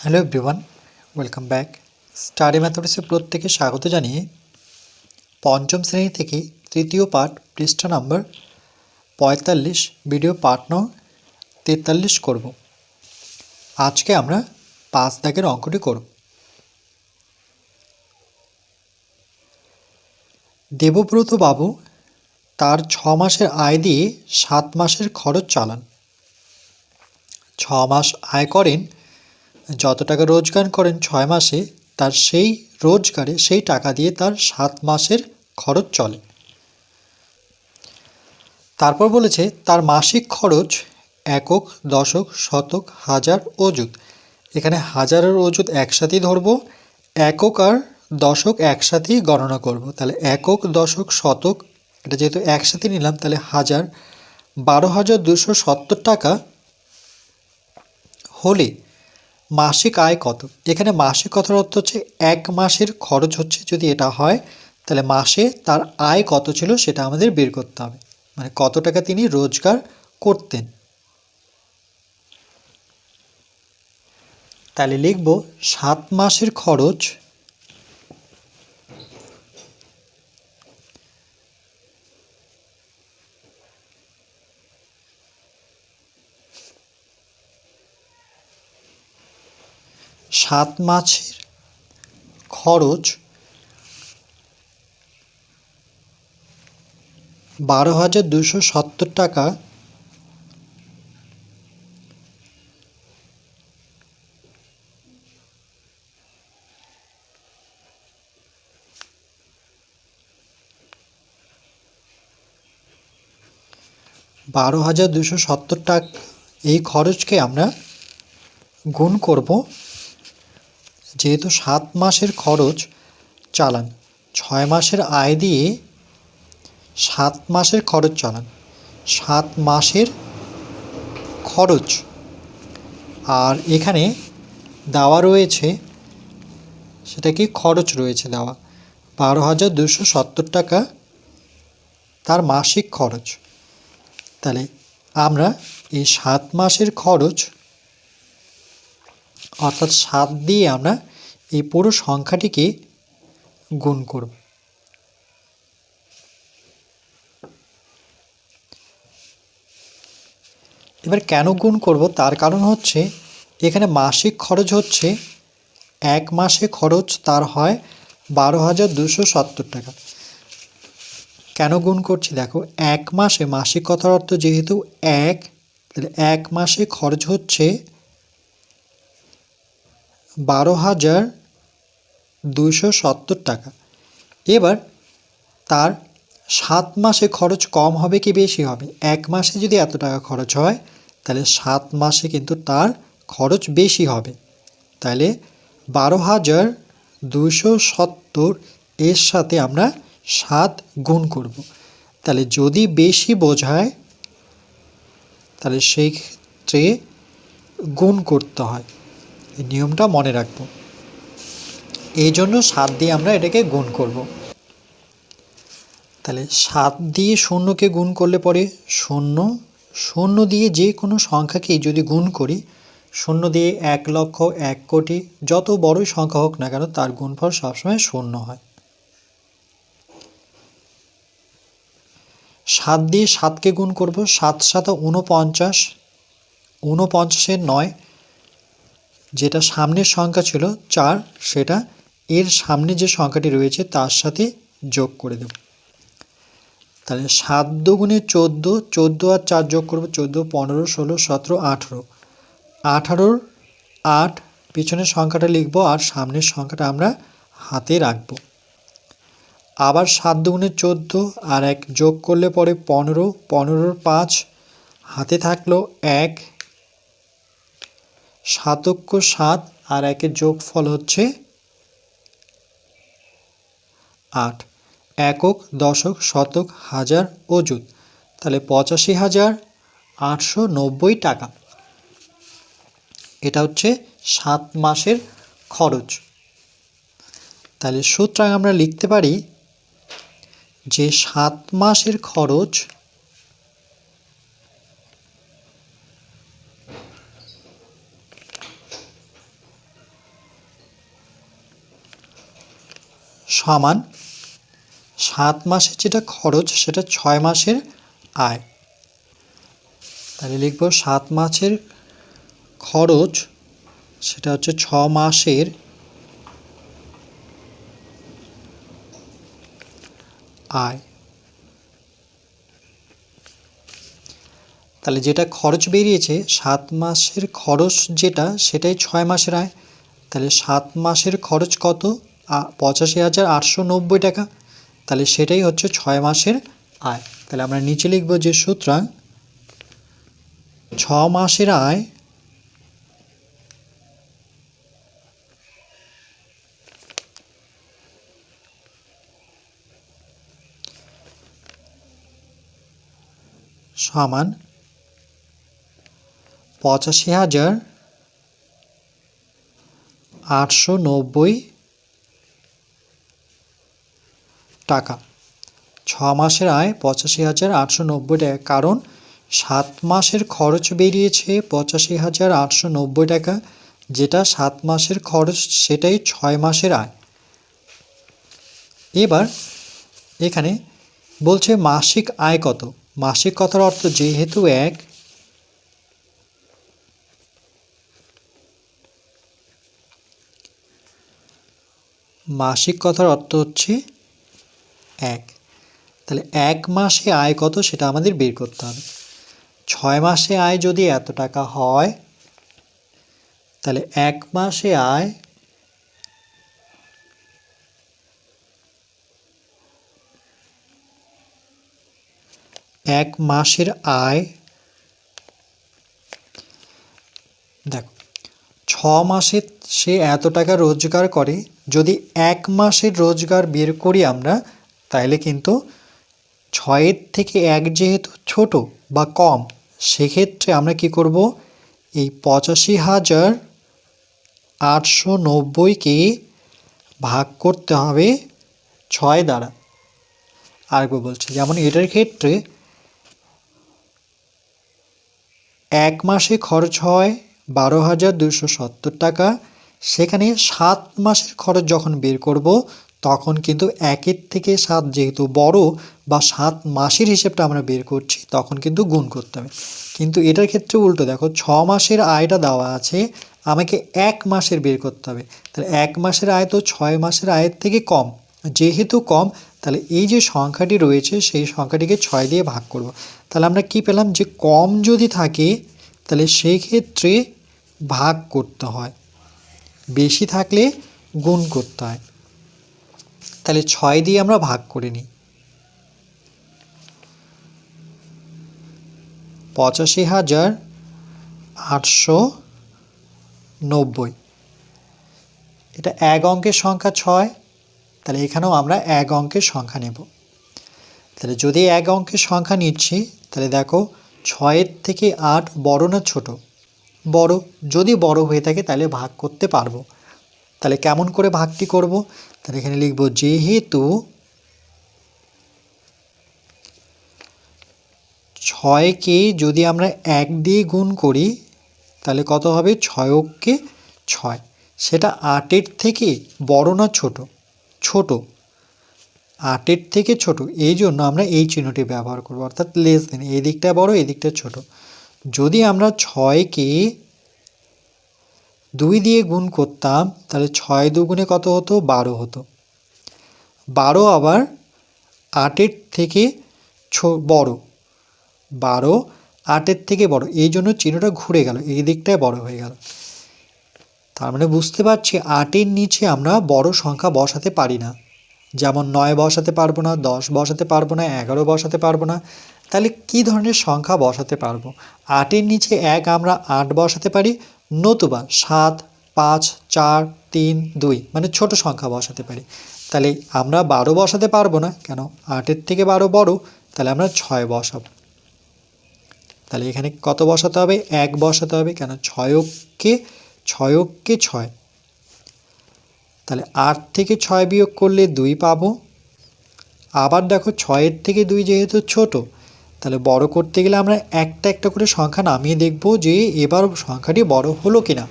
Hello everyone, welcome back. Study ম্যাথমেটিক্সে প্রত্যেকে স্বাগত জানিয়ে পঞ্চম শ্রেণী থেকে তৃতীয় পাঠ পৃষ্ঠা নম্বর ৪৫ ভিডিও পাঠ নং ৪৩ করব। আজকে আমরা ৫ দাগের অঙ্কটি করব। দেবব্রত বাবু তার ৬ মাসের আয় দিয়ে ৭ মাসের খরচ চালান। ৬ মাস আয় করেন, যত টাকা রোজগার করেন ৬ মাসে, তার সেই রোজগারে সেই টাকা দিয়ে তার ৭ মাসের খরচ চলে। তারপর বলেছে তার মাসিক খরচ একক, দশক, শতক, হাজার, অযুত। এখানে হাজারের অযুত একসাথেই ধরব, একক আর দশক একসাথেই গণনা করব। তাহলে একক, দশক, শতক এটা যেহেতু একসাথে নিলাম, তাহলে হাজার ১২,২৭০ টাকা হলে মাসিক আয় কত? এখানে মাসিক কথার অর্থ হচ্ছে এক মাসের খরচ হচ্ছে, যদি এটা হয় তাহলে মাসে তার আয় কত ছিল সেটা আমাদের বের করতে হবে, মানে কত টাকা তিনি রোজগার করতেন। তাহলে লিখব ৭ মাসের খরচ খরচ ১২,২৭০ টাকা টাকা এই খরচকে আমরা গুণ করব, যেহেতু ৭ মাসের খরচ চালান, ৬ মাসের আয় দিয়ে ৭ মাসের খরচ চালান, ৭ মাসের খরচ। আর এখানে দেওয়া রয়েছে, সেটা কি খরচ রয়েছে দেওয়া ১২,২৭০ টাকা তার মাসিক খরচ। তাহলে আমরা এই ৭ মাসের খরচ অর্থাৎ ৭ দিয়ে আমরা এই পুরো সংখ্যাটিকে গুণ করব। এবার কেন গুণ করব তার কারণ হচ্ছে এখানে মাসিক খরচ হচ্ছে, এক মাসে খরচ তার হয় ১২,২৭০ টাকা। কেন গুণ করছি দেখো, এক মাসে মাসিক কথার অর্থ যেহেতু এক, তাহলে এক মাসে খরচ হচ্ছে ১২,২৭০ টাকা। এবার তার ৭ মাসে খরচ কম হবে কি বেশি হবে? এক মাসে যদি এত টাকা খরচ হয় তাহলে ৭ মাসে কিন্তু তার খরচ বেশি হবে। তাহলে ১২,২৭০ এর সাথে আমরা ৭ গুণ করব। তাহলে যদি বেশি বোঝায় তাহলে সেই ক্ষেত্রে গুণ করতে হয়, এই নিয়মটা মনে রাখব। এই জন্য ৭ দিয়ে আমরা এটাকে গুণ করব। তাহলে ৭ দিয়ে শূন্যকে গুণ করলে পরে শূন্য, শূন্য দিয়ে যে কোনো সংখ্যাকেই যদি গুণ করি, শূন্য দিয়ে ১ লক্ষ, ১ কোটি, যত বড়ই সংখ্যা হোক না কেন তার গুণফল সবসময় শূন্য হয়। ৭ দিয়ে ৭কে গুণ করব, ৭ ৭ ৪৯, ৪৯-এর ৯, যেটা সামনের সংখ্যা ছিল ৪, সেটা এর সামনে যে সংখ্যাটি রয়েছে তার সাথে যোগ করে দেব। তাহলে ৭ দুগুণে ১৪, ১৪ আর ৪ যোগ করব, ১৪, ১৫, ১৬, ১৭, ১৮, ১৮-র ৮ পিছনের সংখ্যাটা লিখব আর সামনের সংখ্যাটা আমরা হাতে রাখব। আবার ৭ দুগুণে ১৪ আর ১ যোগ করলে পরে ১৫, ১৫-র ৫ হাতে থাকলো ১, ৭ ৭ আর ১-এর যোগফল হচ্ছে ৮, একক, দশক, শতক, হাজার, অযুত। তাহলে ৮৫,৮৯০ টাকা। এটা হচ্ছে ৭ মাসের খরচ। তাহলে সুতরাং আমরা লিখতে পারি যে ৭ মাসের খরচ সমান 7 মাসের যেটা খরচ সেটা 6 মাসের আয়। তাহলে লিখব 7 মাসের খরচ সেটা হচ্ছে 6 মাসের আয়। তাহলে যেটা খরচ বেরিয়েছে 7 মাসের খরচ যেটা সেটাই 6 মাসের আয়। তাহলে 7 মাসের খরচ কত? 85,890 টাকা। তাহলে সেটাই হচ্ছে 6 মাসের আয়। তাহলে আমরা নিচে লিখব যে সুতরাং 6 মাসের আয় সমান 85,890 টাকা। 6 মাসের আয় 85,890 টাকা, কারণ 7 মাসের খরচ বেরিয়েছে 85,890 টাকা, যেটা 7 মাসের খরচ সেটাই 6 মাসের আয়। এবার এখানে বলছে মাসিক আয় কত। মাসিক কথার অর্থ যেহেতু মাসিক কথার অর্থ হচ্ছে 1। তাহলে 1 মাসে আয় কত সেটা আমাদের বের করতে হবে। 6 মাসে আয় যদি এত টাকা হয় তাহলে 1 মাসে আয় দেখো 6 মাসে সে এত টাকা রোজগার করে, যদি 1 মাসের রোজগার বের করি আমরা তাহলে কিন্তু 6-এর থেকে 1 যেহেতু ছোট বা কম, সেক্ষেত্রে আমরা কি করব, এই 85,890কে ভাগ করতে হবে 6 দ্বারা। আরেকবার বলছি, যেমন এটার ক্ষেত্রে 1 মাসে খরচ হয় 12,270 টাকা, সেখানে 7 মাসের খরচ যখন বের করব তখন কিন্তু 1-এর থেকে 7 যেহেতু বড় বা 7 মাসের হিসেবটা আমরা বের করছি তখন কিন্তু গুণ করতে হবে। কিন্তু এটার ক্ষেত্রে উল্টো, দেখো 6 মাসের আয়টা দেওয়া আছে, আমাকে 1 মাসের বের করতে হবে। তাহলে 1 মাসের আয় তো 6 মাসের আয়ের থেকে কম, যেহেতু কম তাহলে এই যে সংখ্যাটি রয়েছে সেই সংখ্যাটিকে 6 দিয়ে ভাগ করব। তাহলে আমরা কি পেলাম, যে কম যদি থাকে তাহলে সেই ক্ষেত্রে ভাগ করতে হয়, বেশি থাকলে গুণ করতে হয়। তাহলে 6 দিয়ে আমরা ভাগ করে নিই। 85,890, এটা 1 অঙ্কের সংখ্যা 6, তাহলে এখানেও আমরা 1 অঙ্কের সংখ্যা নেব। তাহলে যদি 1 অঙ্কের সংখ্যা নিচ্ছি তাহলে দেখো 6-এর থেকে 8 বড় না ছোট? বড়। যদি বড় হয়ে থাকে তাহলে ভাগ করতে পারবো। তাহলে কেমন করে ভাগটি করব, তাহলে এখানে লিখব যেহেতু 6কে যদি আমরা 1 দিয়ে গুণ করি তাহলে কত হবে, 6 6, সেটা 8-এর থেকে বড় না ছোট? ছোট। 8-এর থেকে ছোট, এই জন্য আমরা এই চিহ্নটি ব্যবহার করব, অর্থাৎ লেস দেন, এই দিকটা বড় এই দিকটা ছোট। যদি আমরা 6কে 2 দিয়ে গুণ করতাম তাহলে 6 দুগুণে কত হতো, 12 হতো। 12 আবার 8-এর থেকে বড়, 12 8-এর থেকে বড়, এই জন্য চিহ্নটা ঘুরে গেল, এই দিকটায় বড় হয়ে গেল। তার মানে বুঝতে পারছি 8-এর নিচে আমরা বড় সংখ্যা বসাতে পারি না, যেমন 9 বসাতে পারবো না, 10 বসাতে পারবো না, 11 বসাতে পারবো না। তাহলে কি ধরনের সংখ্যা বসাতে পারবো? 8-এর নিচে 1 আমরা 8 বসাতে পারি, নতুবা 7, 5, 4, 3, 2 মানে ছোট সংখ্যা বসাতে পারি। তাহলে আমরা 12 বসাতে পারবো না, কেন? 8-এর থেকে 12 বড়, তাহলে আমরা 6 বসাবো। তাহলে এখানে কত বসাতে হবে, 1 বসাতে হবে, কেন? 6কে 6, তাহলে 8 থেকে 6 বিয়োগ করলে 2 পাবো। আবার দেখো 6-এর থেকে 2 যেহেতু ছোট, তাহলে বড় করতে গেলে আমরা একটা একটা করে সংখ্যা নামিয়ে দেখব যে এবার সংখ্যাটি বড় হলো কিনা।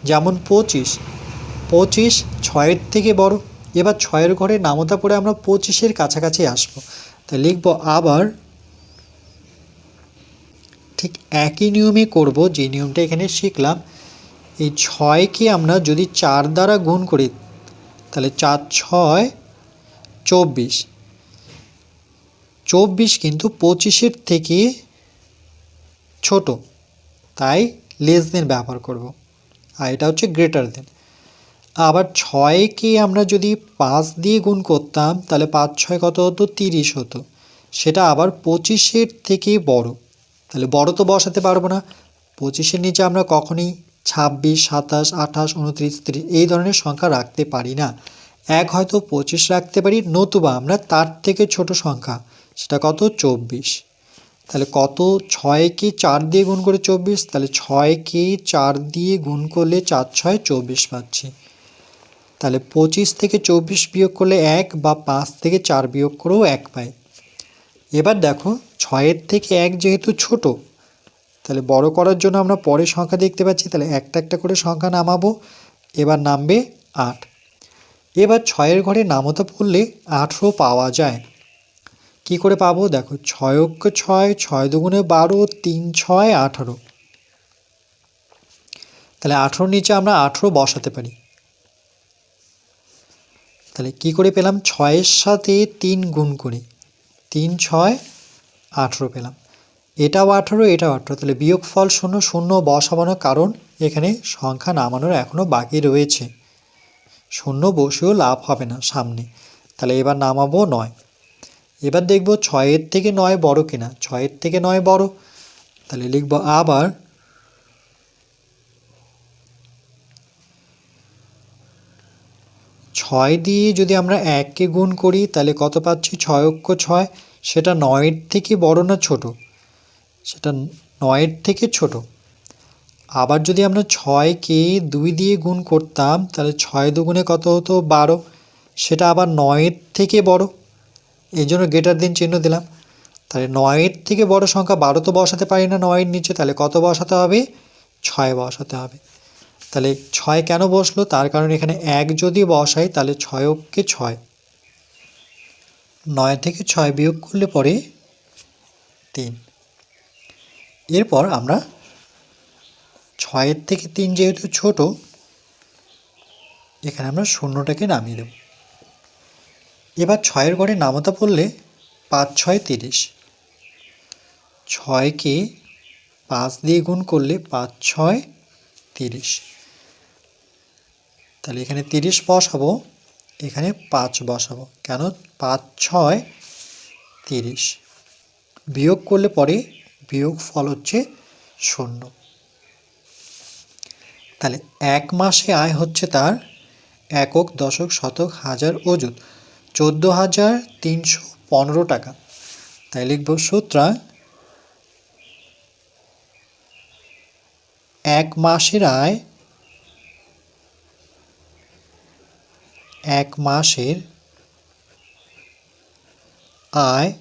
যেমন 25, 6-এর থেকে বড়, এবার 6-এর ঘরে নামতা পড়ে আমরা 25-এর কাছাকাছি আসবো, তাই লিখব আবার। ঠিক একই নিয়মে করব, যে নিয়মটা এখানে শিখলাম। এই 6কে আমরা যদি 4 দ্বারা গুণ করি তাহলে 4 6 24। 24 কিন্তু 25-এর থেকে ছোট, তাই লেস দেন ব্যবহার করব, আর এটা হচ্ছে গ্রেটার দেন। আবার 6কে আমরা যদি 5 দিয়ে গুণ করতাম তাহলে 5 6 কত হতো, 30 হতো। সেটা আবার 25-এর থেকে বড়, তাহলে বড় তো বসাতে পারবো না। 25-এর নিচে আমরা কখনই 26 27 28 29 30 এই ধরনের সংখ্যা রাখতে পারি না। এক হয়তো 25 রাখতে পারি, নতুবা আমরা তার থেকে ছোট সংখ্যা, সেটা কত, 24। তাহলে কত, 6কে 4 দিয়ে গুণ করে 24, তাহলে 6কে 4 দিয়ে গুণ করলে 4 6 24 পাচ্ছি। তাহলে 25 থেকে 24 বিয়োগ করলে 1, বা 5 থেকে 4 বিয়োগ করেও 1 পাই। এবার দেখো 6-এর থেকে 1 যেহেতু ছোট, তাহলে বড় করার জন্য আমরা পরে সংখ্যা দেখতে পাচ্ছি, তাহলে একটা একটা করে সংখ্যা নামাবো। এবার নামবে 8। এবার 6-এর ঘরে নামতা পড়লে 18 পাওয়া যায়। কি করে পাবো, দেখো 6 অক্ষ 6, 6 দুগুণে 12, 3 6 18। তাহলে 18-র নিচে আমরা 18 বসাতে পারি। তাহলে কি করে পেলাম, 6-এর সাথে 3 গুণ করে 3 6 18 পেলাম। এটাও 18, এটাও 18, তাহলে বিয়োগফল 0 0 বসাবো না, কারণ এখানে সংখ্যা নামানোর এখনও বাকি রয়েছে। 0 বসেও লাভ হবে না সামনে, তাহলে এবার নামাবো 9। এবার দেখব 6-এর থেকে 9 বড় কিনা, 6-এর থেকে 9 বড়, তাহলে লিখব আবার। 6 দিয়ে যদি আমরা 1কে গুণ করি তাহলে কত পাচ্ছি, 6 অক্ষ 6, সেটা 9-এর থেকে বড় না ছোট, সেটা 9-এর থেকে ছোট। আবার যদি আমরা 6কে 2 দিয়ে গুণ করতাম তাহলে 6 দুগুণে কত হতো, 12, সেটা আবার 9-এর থেকে বড়, এই জন্য গ্রেটার দেন চিহ্ন দিলাম। তাহলে 9-এর থেকে বড় সংখ্যা 12 তো বসাতে পারি না 9-এর নিচে, তাহলে কত বসাতে হবে, 6 বসাতে হবে। তাহলে 6 কেন বসলো, তার কারণ এখানে 1 যদি বসাই তাহলে 6 অক্ষে 6, 9 থেকে 6 বিয়োগ করলে পরে 3। এরপর আমরা 6-এর থেকে 3 যেহেতু ছোট, এখানে আমরা শূন্যটাকে নামিয়ে দেব। এবার 6-এর ঘরে নামতা পড়লে 5 6 30। 6কে 5 দিয়ে গুণ করলে 5 6 30। তাহলে এখানে 30 বসাবো, এখানে 5 বসাবো, কেন, 5 6 30। বিয়োগ করলে পরে বিয়োগ ফল হচ্ছে 0। তাহলে 1 মাসে আয় হচ্ছে তার একক দশক শতক হাজার অযুত 14,315 টাকা। তাই লিখব সুতরাং 1 মাসের আয়, 1 মাসের আয়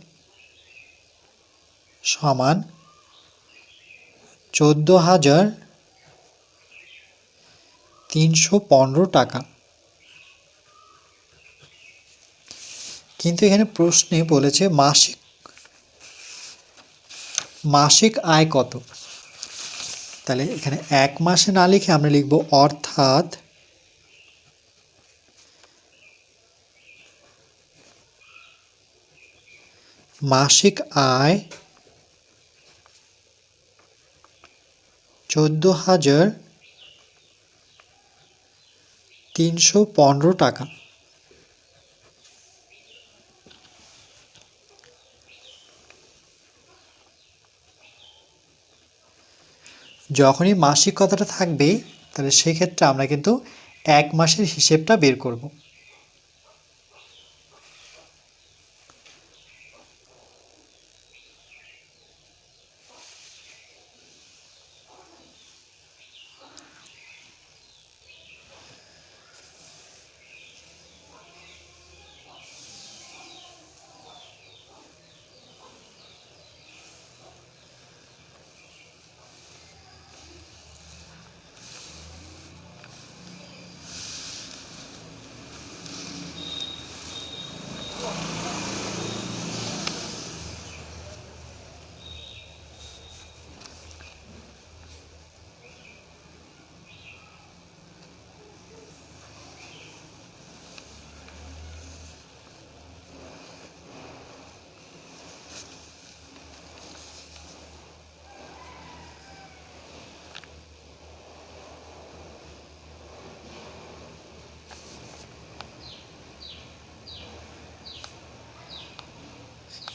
সমান 14,315 টাকা। কিন্তু এখানে প্রশ্নে বলেছে মাসিক আয় কত, তাহলে এখানে 1 মাসে না লিখে আমরা লিখব অর্থাৎ মাসিক আয় 14,315 টাকা। যখনই মাসিক কথাটা থাকবে তাহলে সেক্ষেত্রে আমরা কিন্তু 1 মাসের হিসেবটা বের করব।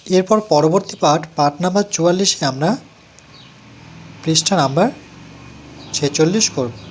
এরপর পরবর্তী পাঠ নাম্বার 44-এ আমরা পৃষ্ঠা নাম্বার 46 করব।